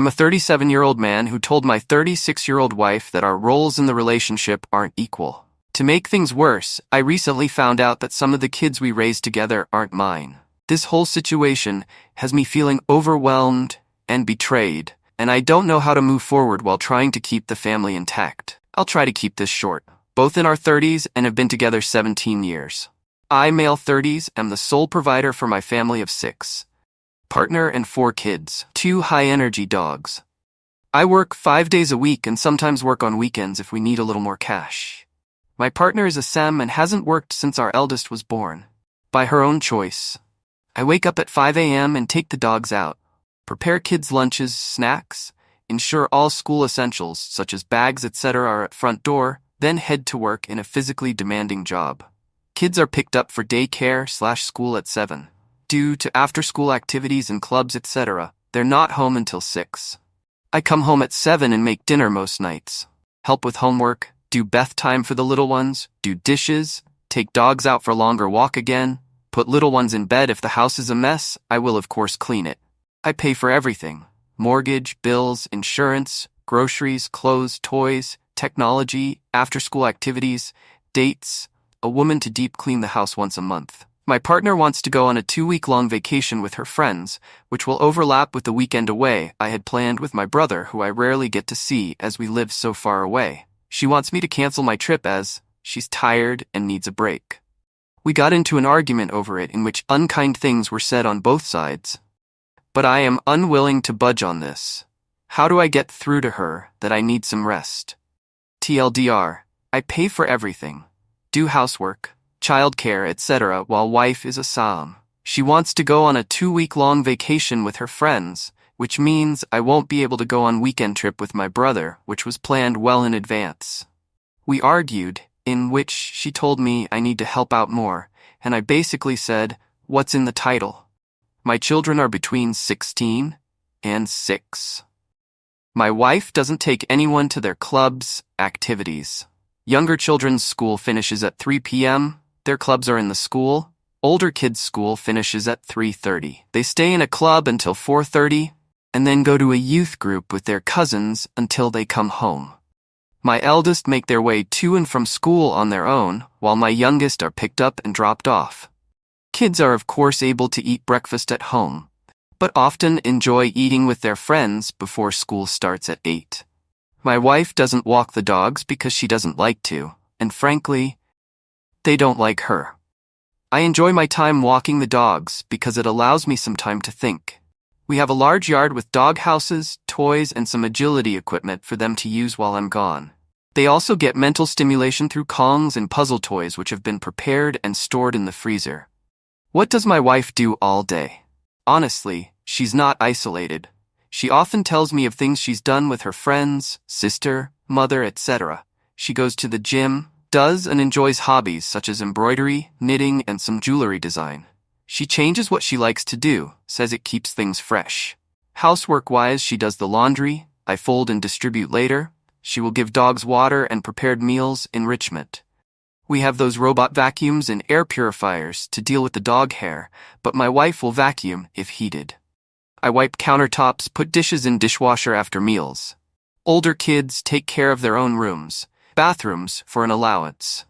I'm a 37-year-old man who told my 36-year-old wife that our roles in the relationship aren't equal. To make things worse, I recently found out that some of the kids we raised together aren't mine. This whole situation has me feeling overwhelmed and betrayed, and I don't know how to move forward while trying to keep the family intact. I'll try to keep this short. Both in our 30s and have been together 17 years. I, male 30s, am the sole provider for my family of 6. Partner and 4 kids, 2 high-energy dogs. I work 5 days a week and sometimes work on weekends if we need a little more cash. My partner is a SEM and hasn't worked since our eldest was born. By her own choice. I wake up at 5 a.m. and take the dogs out, prepare kids' lunches, snacks, ensure all school essentials such as bags, etc. are at front door, then head to work in a physically demanding job. Kids are picked up for daycare/school at 7. Due to after-school activities and clubs, etc., they're not home until 6. I come home at 7 and make dinner most nights, help with homework, do bath time for the little ones, do dishes, take dogs out for a longer walk again, put little ones in bed. If the house is a mess, I will of course clean it. I pay for everything: mortgage, bills, insurance, groceries, clothes, toys, technology, after-school activities, dates, a woman to deep clean the house once a month. My partner wants to go on a 2-week-long vacation with her friends, which will overlap with the weekend away I had planned with my brother, who I rarely get to see as we live so far away. She wants me to cancel my trip as she's tired and needs a break. We got into an argument over it in which unkind things were said on both sides. But I am unwilling to budge on this. How do I get through to her that I need some rest? TLDR, I pay for everything, do housework, childcare, etc. while wife is a SAM. She wants to go on a 2-week-long vacation with her friends, which means I won't be able to go on weekend trip with my brother, which was planned well in advance. We argued, in which she told me I need to help out more, and I basically said, what's in the title? My children are between 16 and 6. My wife doesn't take anyone to their clubs, activities. Younger children's school finishes at 3 p.m., their clubs are in the school. Older kids' school finishes at 3:30. They stay in a club until 4:30, and then go to a youth group with their cousins until they come home. My eldest make their way to and from school on their own, while my youngest are picked up and dropped off. Kids are of course able to eat breakfast at home, but often enjoy eating with their friends before school starts at 8. My wife doesn't walk the dogs because she doesn't like to, and frankly, they don't like her. I enjoy my time walking the dogs because it allows me some time to think. We have a large yard with dog houses, toys, and some agility equipment for them to use while I'm gone. They also get mental stimulation through Kongs and puzzle toys which have been prepared and stored in the freezer. What does my wife do all day? Honestly, she's not isolated. She often tells me of things she's done with her friends, sister, mother, etc. She goes to the gym, does and enjoys hobbies such as embroidery, knitting, and some jewelry design. She changes what she likes to do, says it keeps things fresh. Housework-wise, she does the laundry, I fold and distribute later. She will give dogs water and prepared meals, enrichment. We have those robot vacuums and air purifiers to deal with the dog hair, but my wife will vacuum if heated. I wipe countertops, put dishes in dishwasher after meals. Older kids take care of their own rooms, bathrooms for an allowance.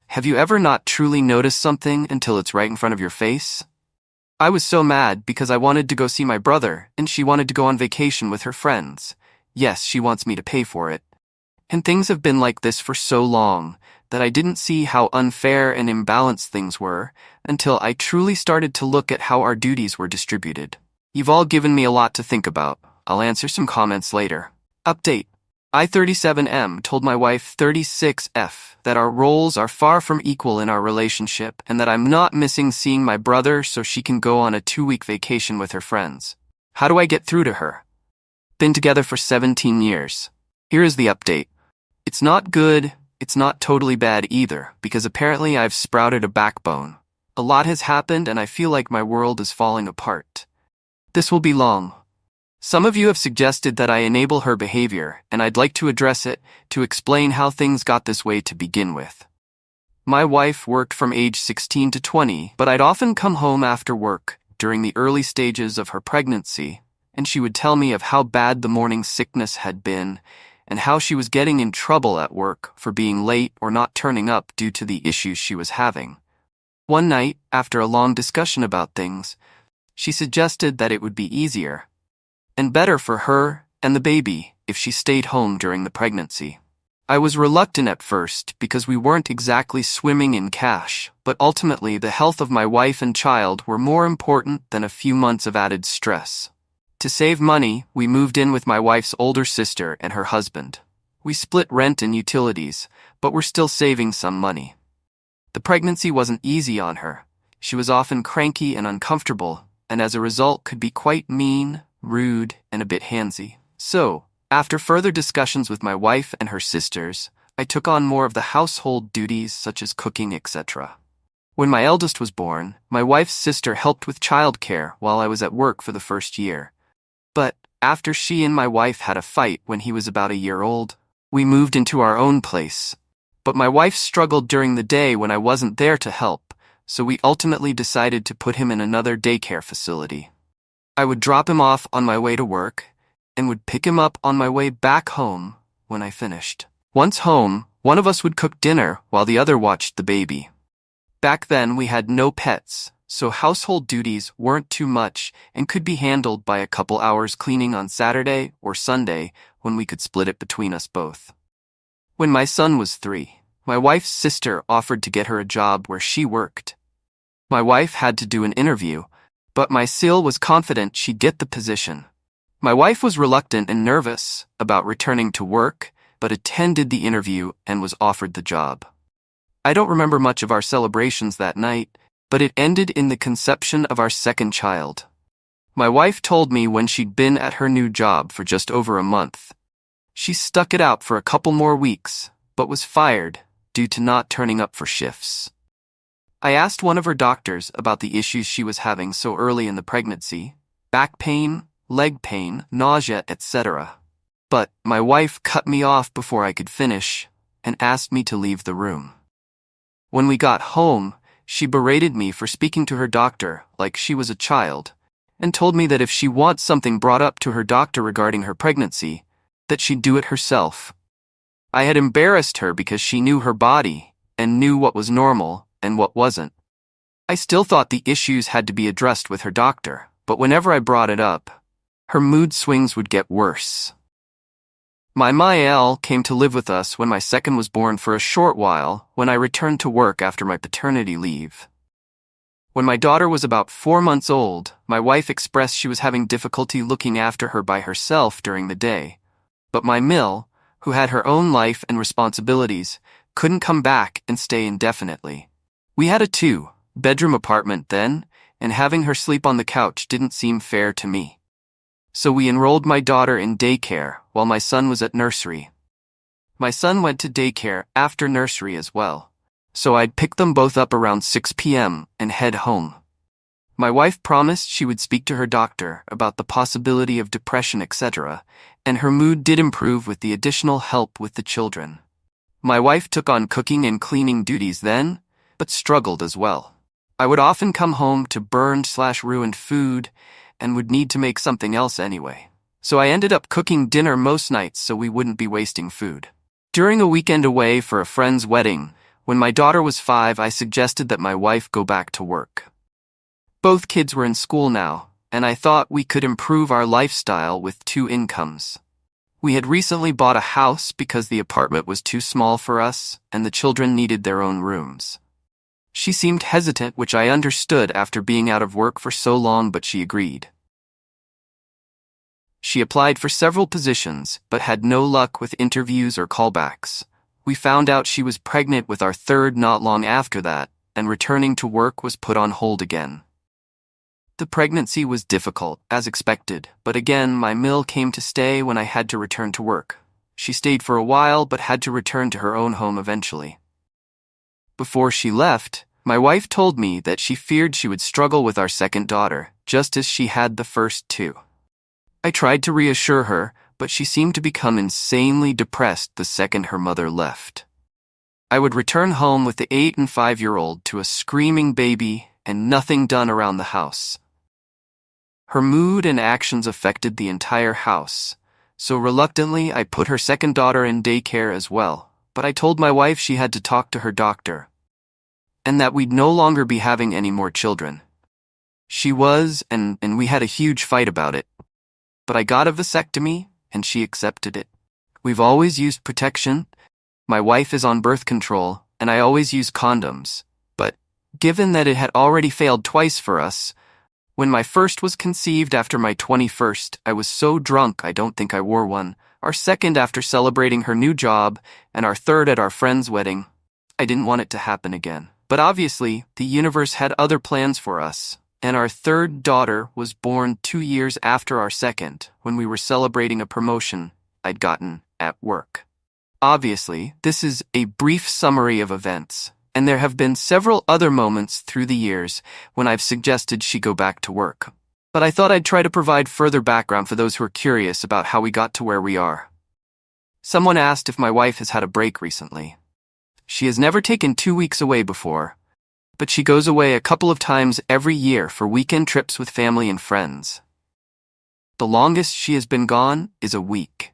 Have you ever not truly noticed something until it's right in front of your face? I was so mad because I wanted to go see my brother and she wanted to go on vacation with her friends. Yes, she wants me to pay for it. And things have been like this for so long that I didn't see how unfair and imbalanced things were until I truly started to look at how our duties were distributed. You've all given me a lot to think about. I'll answer some comments later. Update. I 37M told my wife 36F that our roles are far from equal in our relationship and that I'm not missing seeing my brother so she can go on a 2-week vacation with her friends. How do I get through to her? Been together for 17 years. Here is the update. It's not good, it's not totally bad either, because apparently I've sprouted a backbone. A lot has happened and I feel like my world is falling apart. This will be long. Some of you have suggested that I enable her behavior, and I'd like to address it to explain how things got this way to begin with. My wife worked from age 16 to 20, but I'd often come home after work during the early stages of her pregnancy, and she would tell me of how bad the morning sickness had been and how she was getting in trouble at work for being late or not turning up due to the issues she was having. One night, after a long discussion about things, she suggested that it would be easier and better for her and the baby if she stayed home during the pregnancy. I was reluctant at first because we weren't exactly swimming in cash, but ultimately the health of my wife and child were more important than a few months of added stress. To save money, we moved in with my wife's older sister and her husband. We split rent and utilities, but we're still saving some money. The pregnancy wasn't easy on her. She was often cranky and uncomfortable, and as a result could be quite mean, rude, and a bit handsy. So, after further discussions with my wife and her sisters, I took on more of the household duties such as cooking, etc. When my eldest was born, my wife's sister helped with childcare while I was at work for the first year. But after she and my wife had a fight when he was about a year old, we moved into our own place. But my wife struggled during the day when I wasn't there to help, so we ultimately decided to put him in another daycare facility. I would drop him off on my way to work and would pick him up on my way back home when I finished. Once home, one of us would cook dinner while the other watched the baby. Back then, we had no pets, so household duties weren't too much and could be handled by a couple hours cleaning on Saturday or Sunday when we could split it between us both. When my son was 3, my wife's sister offered to get her a job where she worked. My wife had to do an interview, but my sil was confident she'd get the position. My wife was reluctant and nervous about returning to work, but attended the interview and was offered the job. I don't remember much of our celebrations that night, but it ended in the conception of our second child. My wife told me when she'd been at her new job for just over a month. She stuck it out for a couple more weeks, but was fired due to not turning up for shifts. I asked one of her doctors about the issues she was having so early in the pregnancy: back pain, leg pain, nausea, etc. But my wife cut me off before I could finish and asked me to leave the room. When we got home, she berated me for speaking to her doctor like she was a child and told me that if she wants something brought up to her doctor regarding her pregnancy, that she'd do it herself. I had embarrassed her because she knew her body and knew what was normal and what wasn't. I still thought the issues had to be addressed with her doctor, but whenever I brought it up, her mood swings would get worse. My Mael came to live with us when my second was born for a short while when I returned to work after my paternity leave. When my daughter was about 4 months old, my wife expressed she was having difficulty looking after her by herself during the day. But my Mil, who had her own life and responsibilities, couldn't come back and stay indefinitely. We had a 2-bedroom apartment then, and having her sleep on the couch didn't seem fair to me. So we enrolled my daughter in daycare while my son was at nursery. My son went to daycare after nursery as well, so I'd pick them both up around 6 p.m. and head home. My wife promised she would speak to her doctor about the possibility of depression, etc., and her mood did improve with the additional help with the children. My wife took on cooking and cleaning duties then, but struggled as well. I would often come home to burned/ruined food and would need to make something else anyway. So I ended up cooking dinner most nights so we wouldn't be wasting food. During a weekend away for a friend's wedding, when my daughter was 5, I suggested that my wife go back to work. Both kids were in school now, and I thought we could improve our lifestyle with 2 incomes. We had recently bought a house because the apartment was too small for us, and the children needed their own rooms. She seemed hesitant, which I understood after being out of work for so long, but she agreed. She applied for several positions, but had no luck with interviews or callbacks. We found out she was pregnant with our 3rd not long after that, and returning to work was put on hold again. The pregnancy was difficult, as expected, but again my Mil came to stay when I had to return to work. She stayed for a while but had to return to her own home eventually. Before she left, my wife told me that she feared she would struggle with our second daughter, just as she had the first 2. I tried to reassure her, but she seemed to become insanely depressed the second her mother left. I would return home with the 8- and 5-year-old to a screaming baby and nothing done around the house. Her mood and actions affected the entire house, so reluctantly I put her second daughter in daycare as well, but I told my wife she had to talk to her doctor, and that we'd no longer be having any more children. She was, and we had a huge fight about it, but I got a vasectomy, and she accepted it. We've always used protection. My wife is on birth control, and I always use condoms, but given that it had already failed twice for us, when my first was conceived after my 21st, I was so drunk I don't think I wore one, our second after celebrating her new job, and our third at our friend's wedding. I didn't want it to happen again. But obviously, the universe had other plans for us, and our third daughter was born 2 years after our second, when we were celebrating a promotion I'd gotten at work. Obviously, this is a brief summary of events, and there have been several other moments through the years when I've suggested she go back to work. But I thought I'd try to provide further background for those who are curious about how we got to where we are. Someone asked if my wife has had a break recently. She has never taken 2 weeks away before, but she goes away a couple of times every year for weekend trips with family and friends. The longest she has been gone is a week.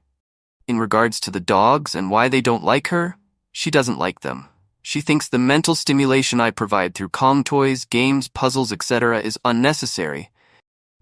In regards to the dogs and why they don't like her, she doesn't like them. She thinks the mental stimulation I provide through calm toys, games, puzzles, etc. is unnecessary,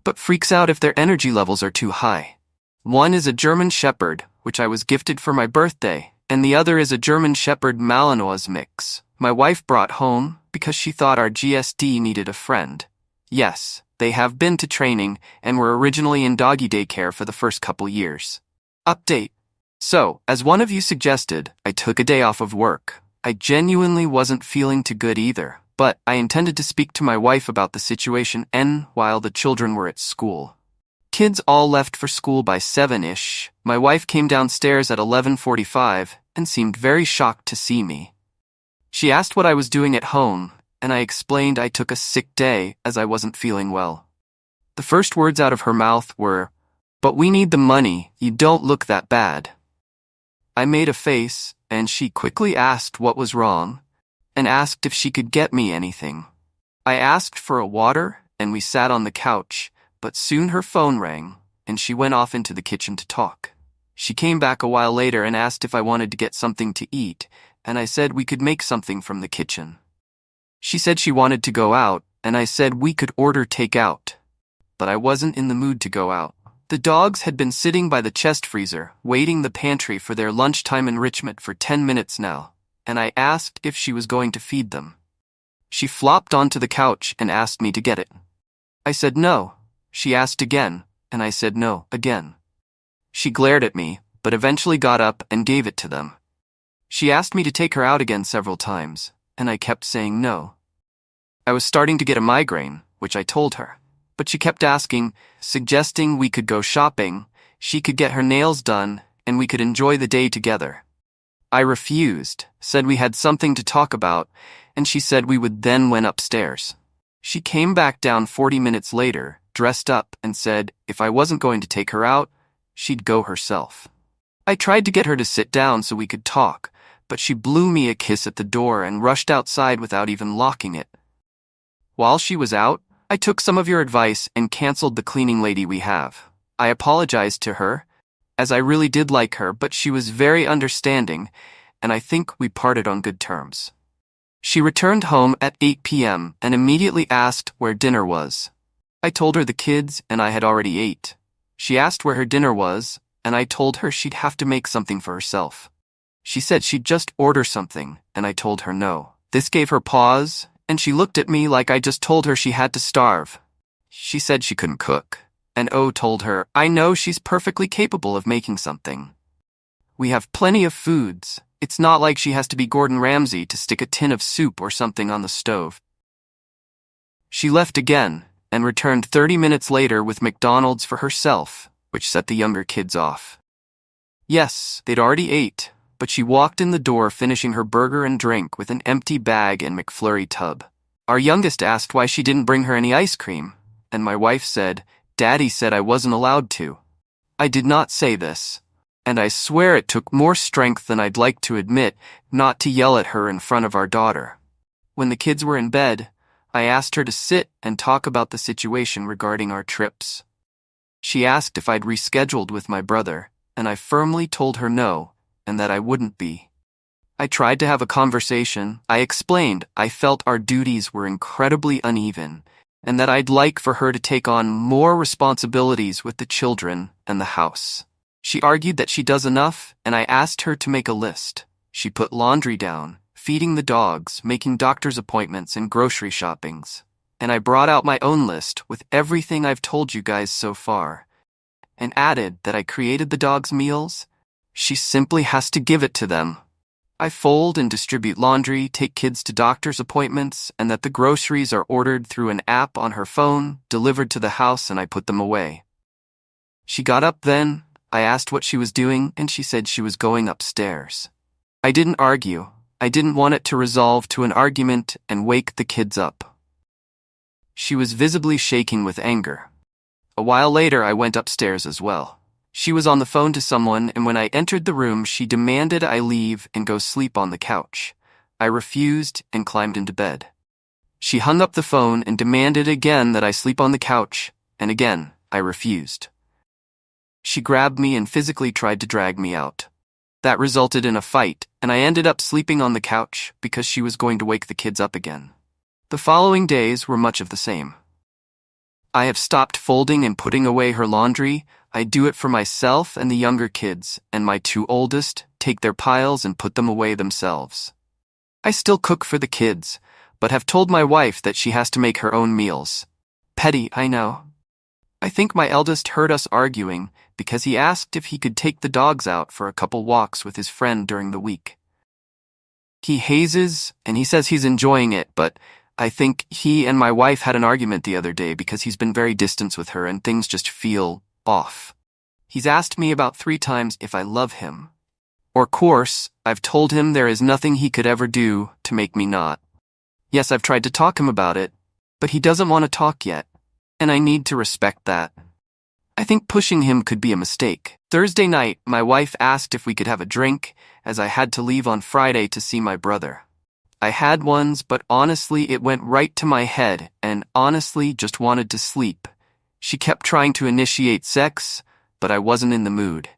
but freaks out if their energy levels are too high. One is a German Shepherd, which I was gifted for my birthday, and the other is a German Shepherd Malinois mix my wife brought home because she thought our GSD needed a friend. Yes, they have been to training and were originally in doggy daycare for the first couple years. Update. So, as one of you suggested, I took a day off of work. I genuinely wasn't feeling too good either, but I intended to speak to my wife about the situation while the children were at school. Kids all left for school by 7-ish. My wife came downstairs at 11:45 and seemed very shocked to see me. She asked what I was doing at home, and I explained I took a sick day as I wasn't feeling well. The first words out of her mouth were, "But we need the money, you don't look that bad." I made a face, and she quickly asked what was wrong, and asked if she could get me anything. I asked for a water, and we sat on the couch, but soon her phone rang, and she went off into the kitchen to talk. She came back a while later and asked if I wanted to get something to eat, and I said we could make something from the kitchen. She said she wanted to go out, and I said we could order takeout. But I wasn't in the mood to go out. The dogs had been sitting by the chest freezer, waiting the pantry for their lunchtime enrichment for 10 minutes now, and I asked if she was going to feed them. She flopped onto the couch and asked me to get it. I said no. She asked again, and I said no again. She glared at me, but eventually got up and gave it to them. She asked me to take her out again several times, and I kept saying no. I was starting to get a migraine, which I told her. But she kept asking, suggesting we could go shopping, she could get her nails done, and we could enjoy the day together. I refused, said we had something to talk about, and she said we would then went upstairs. She came back down 40 minutes later, dressed up, and said if I wasn't going to take her out, she'd go herself. I tried to get her to sit down so we could talk, but she blew me a kiss at the door and rushed outside without even locking it. While she was out, I took some of your advice and canceled the cleaning lady we have. I apologized to her, as I really did like her, but she was very understanding, and I think we parted on good terms. She returned home at 8 p.m. and immediately asked where dinner was. I told her the kids and I had already ate. She asked where her dinner was, and I told her she'd have to make something for herself. She said she'd just order something, and I told her no. This gave her pause, and she looked at me like I just told her she had to starve. She said she couldn't cook, and O told her, I know she's perfectly capable of making something. We have plenty of foods. It's not like she has to be Gordon Ramsay to stick a tin of soup or something on the stove. She left again, and returned 30 minutes later with McDonald's for herself, which set the younger kids off. Yes, they'd already ate, but she walked in the door finishing her burger and drink with an empty bag and McFlurry tub. Our youngest asked why she didn't bring her any ice cream, and my wife said, Daddy said I wasn't allowed to. I did not say this, and I swear it took more strength than I'd like to admit not to yell at her in front of our daughter. When the kids were in bed, I asked her to sit and talk about the situation regarding our trips. She asked if I'd rescheduled with my brother, and I firmly told her no, and that I wouldn't be. I tried to have a conversation. I explained I felt our duties were incredibly uneven, and that I'd like for her to take on more responsibilities with the children and the house. She argued that she does enough, and I asked her to make a list. She put laundry down, feeding the dogs, making doctor's appointments, and grocery shoppings. And I brought out my own list with everything I've told you guys so far, and added that I created the dogs' meals. She simply has to give it to them. I fold and distribute laundry, take kids to doctor's appointments, and that the groceries are ordered through an app on her phone, delivered to the house, and I put them away. She got up then. I asked what she was doing, and she said she was going upstairs. I didn't argue. I didn't want it to resolve to an argument and wake the kids up. She was visibly shaking with anger. A while later, I went upstairs as well. She was on the phone to someone, and when I entered the room, she demanded I leave and go sleep on the couch. I refused and climbed into bed. She hung up the phone and demanded again that I sleep on the couch, and again, I refused. She grabbed me and physically tried to drag me out. That resulted in a fight, and I ended up sleeping on the couch because she was going to wake the kids up again. The following days were much of the same. I have stopped folding and putting away her laundry. I do it for myself and the younger kids, and my two oldest take their piles and put them away themselves. I still cook for the kids, but have told my wife that she has to make her own meals. Petty, I know. I think my eldest heard us arguing because he asked if he could take the dogs out for a couple walks with his friend during the week. He hazes, and he says he's enjoying it, but I think he and my wife had an argument the other day because he's been very distant with her and things just feel off. He's asked me about 3 times if I love him. Of course, I've told him there is nothing he could ever do to make me not. Yes, I've tried to talk him about it, but he doesn't want to talk yet, and I need to respect that. I think pushing him could be a mistake. Thursday night, my wife asked if we could have a drink, as I had to leave on Friday to see my brother. I had ones, but honestly it went right to my head, and honestly just wanted to sleep. She kept trying to initiate sex, but I wasn't in the mood.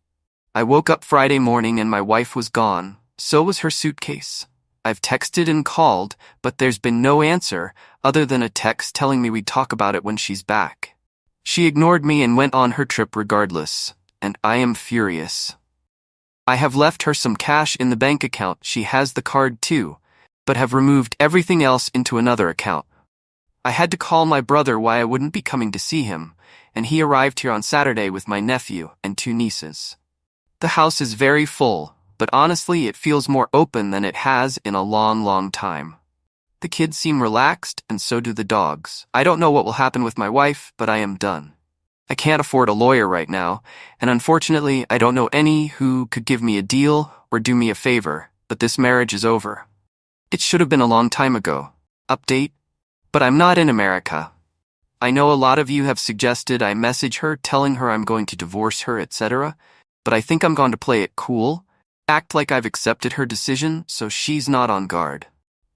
I woke up Friday morning and my wife was gone, so was her suitcase. I've texted and called, but there's been no answer other than a text telling me we'd talk about it when she's back. She ignored me and went on her trip regardless, and I am furious. I have left her some cash in the bank account. She has the card too, but have removed everything else into another account. I had to call my brother why I wouldn't be coming to see him, and he arrived here on Saturday with my nephew and 2 nieces. The house is very full, but honestly it feels more open than it has in a long, long time. The kids seem relaxed, and so do the dogs. I don't know what will happen with my wife, but I am done. I can't afford a lawyer right now, and unfortunately I don't know any who could give me a deal or do me a favor, but this marriage is over. It should have been a long time ago. Update? But I'm not in America. I know a lot of you have suggested I message her telling her I'm going to divorce her, etc., but I think I'm going to play it cool, act like I've accepted her decision so she's not on guard.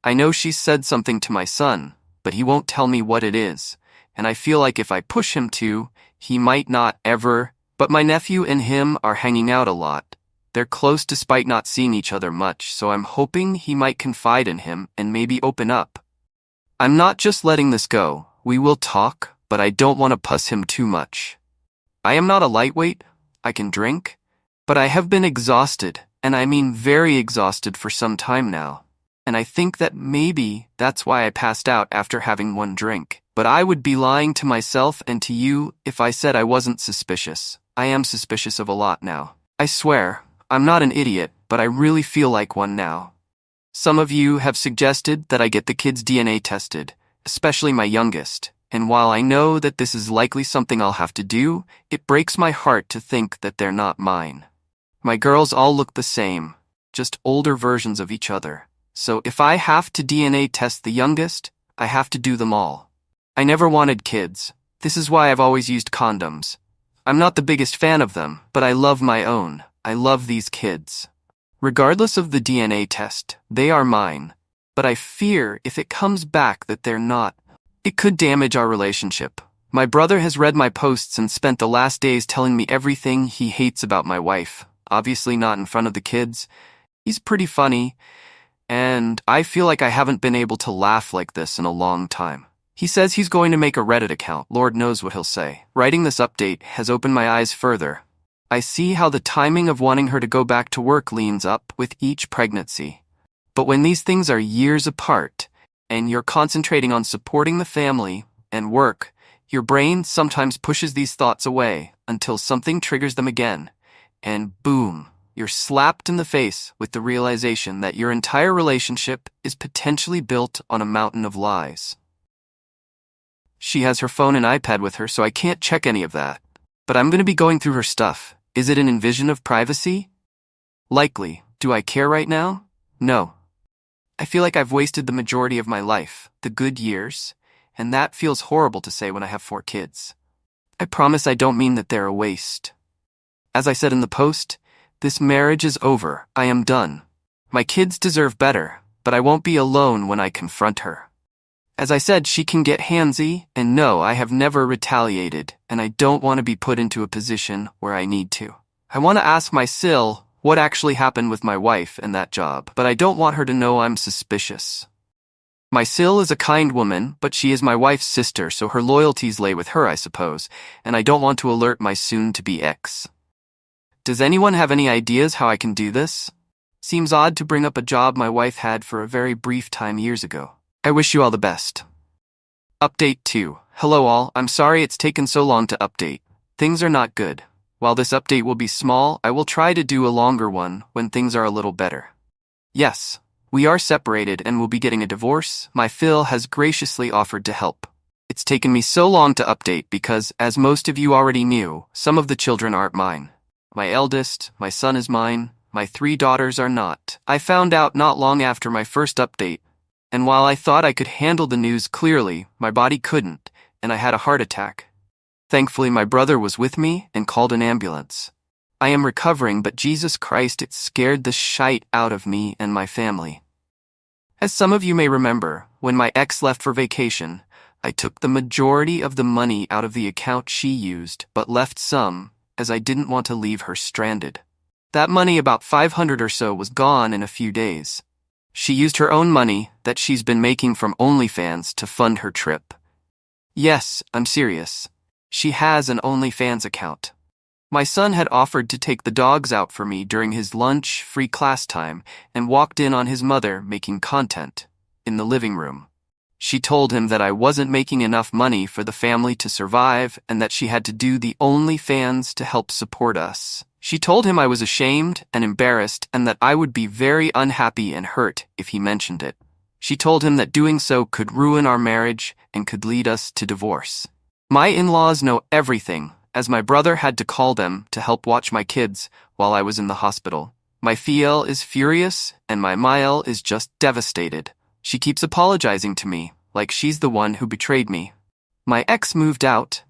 I know she's said something to my son, but he won't tell me what it is, and I feel like if I push him to, he might not ever, but my nephew and him are hanging out a lot. They're close despite not seeing each other much, so I'm hoping he might confide in him and maybe open up. I'm not just letting this go. We will talk, but I don't want to push him too much. I am not a lightweight. I can drink, but I have been exhausted, and I mean very exhausted for some time now. And I think that maybe that's why I passed out after having 1 drink. But I would be lying to myself and to you if I said I wasn't suspicious. I am suspicious of a lot now. I swear, I'm not an idiot, but I really feel like one now. Some of you have suggested that I get the kids' DNA tested, especially my youngest, and while I know that this is likely something I'll have to do, it breaks my heart to think that they're not mine. My girls all look the same, just older versions of each other. So if I have to DNA test the youngest, I have to do them all. I never wanted kids. This is why I've always used condoms. I'm not the biggest fan of them, but I love my own. I love these kids. Regardless of the DNA test, they are mine. But I fear if it comes back that they're not, It could damage our relationship. My brother has read my posts and spent the last days telling me everything he hates about my wife. Obviously not in front of the kids. He's pretty funny, and I feel like I haven't been able to laugh like this in a long time. He says he's going to make a Reddit account. Lord knows what he'll say. Writing this update has opened my eyes further. I see how the timing of wanting her to go back to work leans up with each pregnancy. But when these things are years apart, and you're concentrating on supporting the family and work, your brain sometimes pushes these thoughts away until something triggers them again, and boom, you're slapped in the face with the realization that your entire relationship is potentially built on a mountain of lies. She has her phone and iPad with her, so I can't check any of that. But I'm going to be going through her stuff. Is it an invasion of privacy? Likely. Do I care right now? No. I feel like I've wasted the majority of my life, the good years, and that feels horrible to say when I have 4 kids. I promise I don't mean that they're a waste. As I said in the post, this marriage is over. I am done. My kids deserve better, but I won't be alone when I confront her. As I said, she can get handsy, and no, I have never retaliated, and I don't want to be put into a position where I need to. I want to ask my Sil what actually happened with my wife and that job, but I don't want her to know I'm suspicious. My Sil is a kind woman, but she is my wife's sister, so her loyalties lay with her, I suppose, and I don't want to alert my soon-to-be ex. Does anyone have any ideas how I can do this? Seems odd to bring up a job my wife had for a very brief time years ago. I wish you all the best. Update 2. Hello all, I'm sorry it's taken so long to update. Things are not good. While this update will be small, I will try to do a longer one when things are a little better. Yes, we are separated and will be getting a divorce. My Phil has graciously offered to help. It's taken me so long to update because, as most of you already knew, some of the children aren't mine. My eldest, my son is mine. My 3 daughters are not. I found out not long after my first update, and while I thought I could handle the news clearly, my body couldn't, and I had a heart attack. Thankfully, my brother was with me and called an ambulance. I am recovering, but Jesus Christ, it scared the shite out of me and my family. As some of you may remember, when my ex left for vacation, I took the majority of the money out of the account she used, but left some, as I didn't want to leave her stranded. That money, about $500 or so, was gone in a few days. She used her own money that she's been making from OnlyFans to fund her trip. Yes, I'm serious. She has an OnlyFans account. My son had offered to take the dogs out for me during his lunch, free class time, and walked in on his mother making content in the living room. She told him that I wasn't making enough money for the family to survive and that she had to do the OnlyFans to help support us. She told him I was ashamed and embarrassed and that I would be very unhappy and hurt if he mentioned it. She told him that doing so could ruin our marriage and could lead us to divorce. My in-laws know everything, as my brother had to call them to help watch my kids while I was in the hospital. My Fiel is furious and my Mael is just devastated. She keeps apologizing to me, like she's the one who betrayed me. My ex moved out.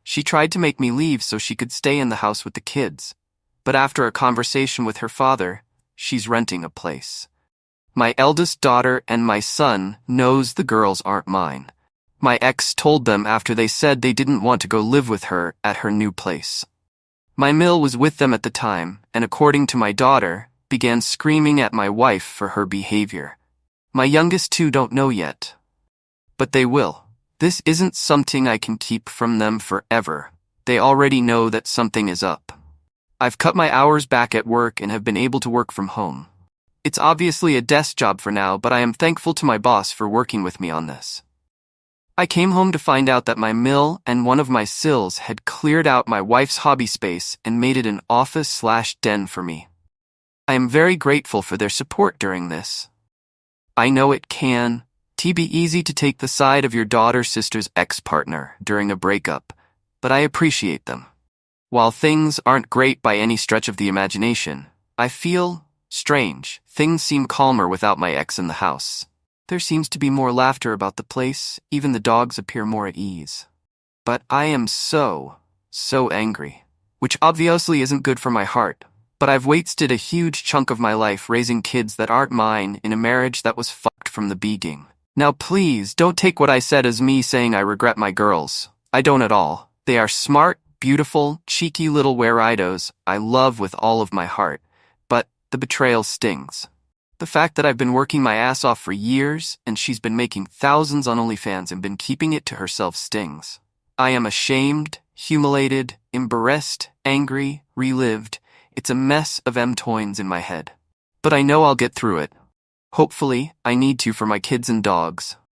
She tried to make me leave so she could stay in the house with the kids. But after a conversation with her father, she's renting a place. My eldest daughter and my son knows the girls aren't mine. My ex told them after they said they didn't want to go live with her at her new place. My Mill was with them at the time, and according to my daughter, began screaming at my wife for her behavior. My youngest 2 don't know yet. But they will. This isn't something I can keep from them forever. They already know that something is up. I've cut my hours back at work and have been able to work from home. It's obviously a desk job for now, but I am thankful to my boss for working with me on this. I came home to find out that my Mill and one of my Sils had cleared out my wife's hobby space and made it an office/den for me. I am very grateful for their support during this. I know it can be easy to take the side of your daughter-sister's ex-partner during a breakup, but I appreciate them. While things aren't great by any stretch of the imagination, I feel strange. Things seem calmer without my ex in the house. There seems to be more laughter about the place, even the dogs appear more at ease. But I am so angry, which obviously isn't good for my heart, but I've wasted a huge chunk of my life raising kids that aren't mine in a marriage that was fucked from the beginning. Now please, don't take what I said as me saying I regret my girls. I don't at all. They are smart, beautiful, cheeky little were-idos I love with all of my heart. But the betrayal stings. The fact that I've been working my ass off for years and she's been making thousands on OnlyFans and been keeping it to herself stings. I am ashamed, humiliated, embarrassed, angry, relived. It's a mess of M-toins in my head. But I know I'll get through it. Hopefully, I need to for my kids and dogs.